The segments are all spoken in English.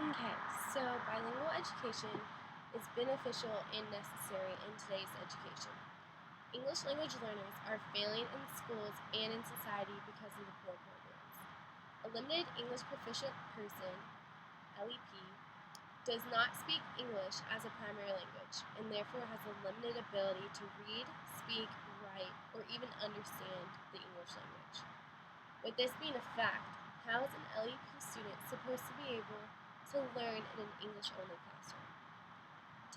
Okay, so bilingual education is beneficial and necessary in today's education. English language learners are failing in schools and in society because of the poor programs. A limited English proficient person, LEP, does not speak English as a primary language and therefore has a limited ability to read, speak, write, or even understand the English language. With this being a fact, how is an LEP student supposed to be able to learn in an English-only classroom?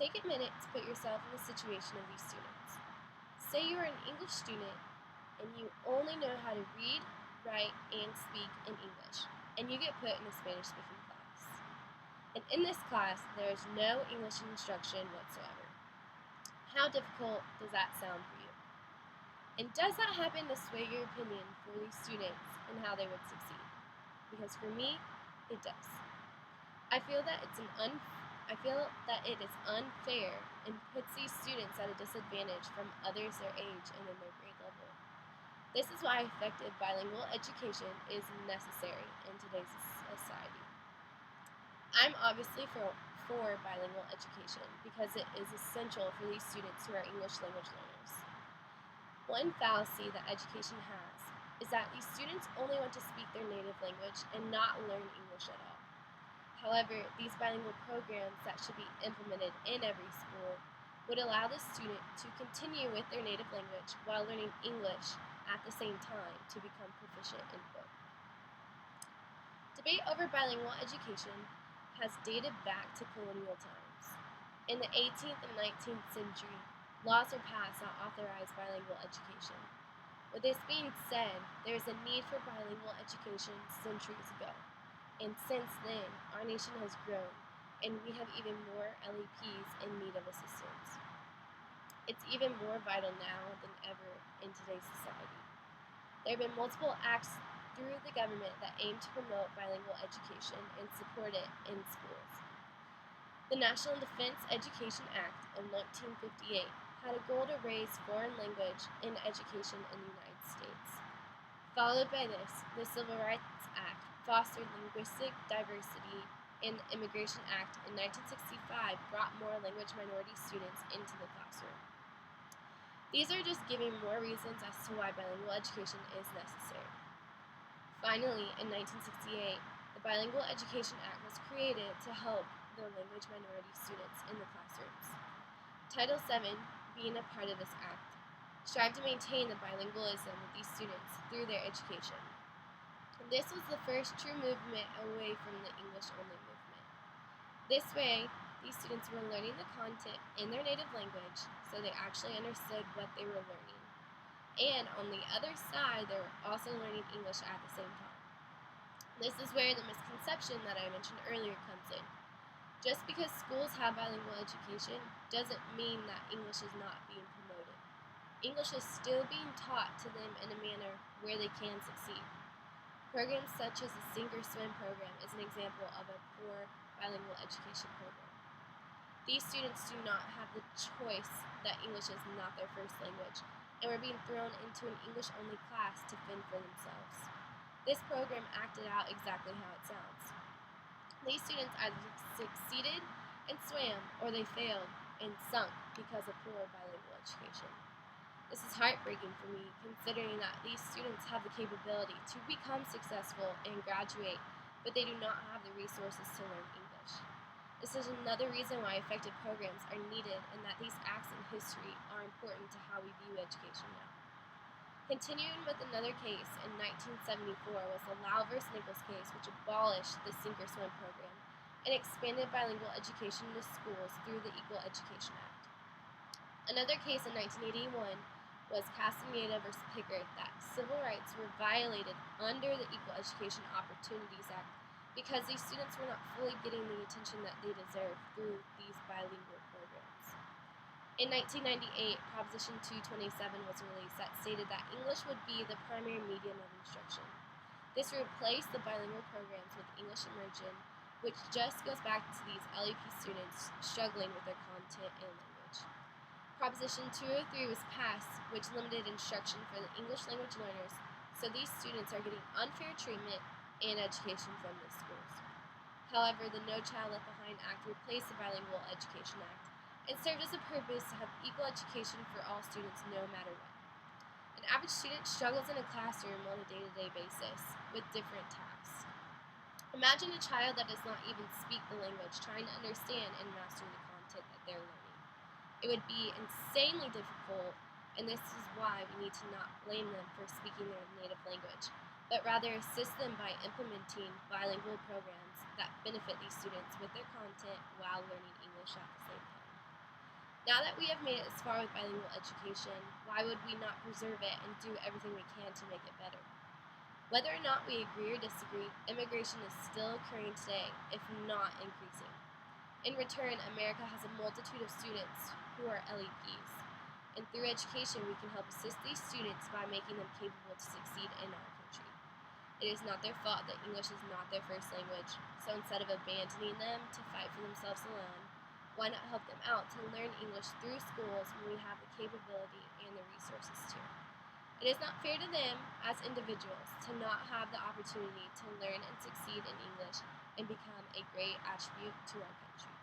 Take a minute to put yourself in the situation of these students. Say you are an English student and you only know how to read, write, and speak in English, and you get put in a Spanish-speaking class. And in this class, there is no English instruction whatsoever. How difficult does that sound for you? And does that happen to sway your opinion for these students and how they would succeed? Because for me, it does. I feel that it is unfair and puts these students at a disadvantage from others their age and in their grade level. This is why effective bilingual education is necessary in today's society. I'm obviously for bilingual education because it is essential for these students who are English language learners. One fallacy that education has is that these students only want to speak their native language and not learn English at all. However, these bilingual programs that should be implemented in every school would allow the student to continue with their native language while learning English at the same time to become proficient in both. Debate over bilingual education has dated back to colonial times. In the 18th and 19th century, laws were passed that authorized bilingual education. With this being said, there is a need for bilingual education centuries ago. And since then, our nation has grown, and we have even more LEPs in need of assistance. It's even more vital now than ever in today's society. There have been multiple acts through the government that aim to promote bilingual education and support it in schools. The National Defense Education Act of 1958 had a goal to raise foreign language in education in the United States. Followed by this, the Civil Rights Act fostered linguistic diversity, and the Immigration Act in 1965 brought more language minority students into the classroom. These are just giving more reasons as to why bilingual education is necessary. Finally, in 1968, the Bilingual Education Act was created to help the language minority students in the classrooms. Title VII, being a part of this act, strive to maintain the bilingualism of these students through their education. And this was the first true movement away from the English-only movement. This way, these students were learning the content in their native language, so they actually understood what they were learning. And on the other side, they were also learning English at the same time. This is where the misconception that I mentioned earlier comes in. Just because schools have bilingual education doesn't mean that English is not being promoted. English is still being taught to them in a manner where they can succeed. Programs such as the Sink or Swim program is an example of a poor bilingual education program. These students do not have the choice that English is not their first language, and were being thrown into an English-only class to fend for themselves. This program acted out exactly how it sounds. These students either succeeded and swam, or they failed and sunk because of poor bilingual education. This is heartbreaking for me, considering that these students have the capability to become successful and graduate, but they do not have the resources to learn English. This is another reason why effective programs are needed, and that these acts in history are important to how we view education now. Continuing with another case in 1974 was the Lau v. Nichols case, which abolished the Sink or Swim program and expanded bilingual education to schools through the Equal Education Act. Another case in 1981 was Castaneda v. Pickard, that civil rights were violated under the Equal Education Opportunities Act because these students were not fully getting the attention that they deserve through these bilingual programs. In 1998, Proposition 227 was released that stated that English would be the primary medium of instruction. This replaced the bilingual programs with English immersion, which just goes back to these LEP students struggling with their content and language. Proposition 203 was passed, which limited instruction for the English language learners, so these students are getting unfair treatment and education from the schools. However, the No Child Left Behind Act replaced the Bilingual Education Act and served as a purpose to have equal education for all students no matter what. An average student struggles in a classroom on a day-to-day basis with different tasks. Imagine a child that does not even speak the language trying to understand and master the content that they're learning. It would be insanely difficult, and this is why we need to not blame them for speaking their native language, but rather assist them by implementing bilingual programs that benefit these students with their content while learning English at the same time. Now that we have made it this far with bilingual education, why would we not preserve it and do everything we can to make it better? Whether or not we agree or disagree, immigration is still occurring today, if not increasing. In return, America has a multitude of students who are LEPs, and through education we can help assist these students by making them capable to succeed in our country. It is not their fault that English is not their first language, so instead of abandoning them to fight for themselves alone, why not help them out to learn English through schools when we have the capability and the resources to? It is not fair to them as individuals to not have the opportunity to learn and succeed in English and become a great attribute to our country.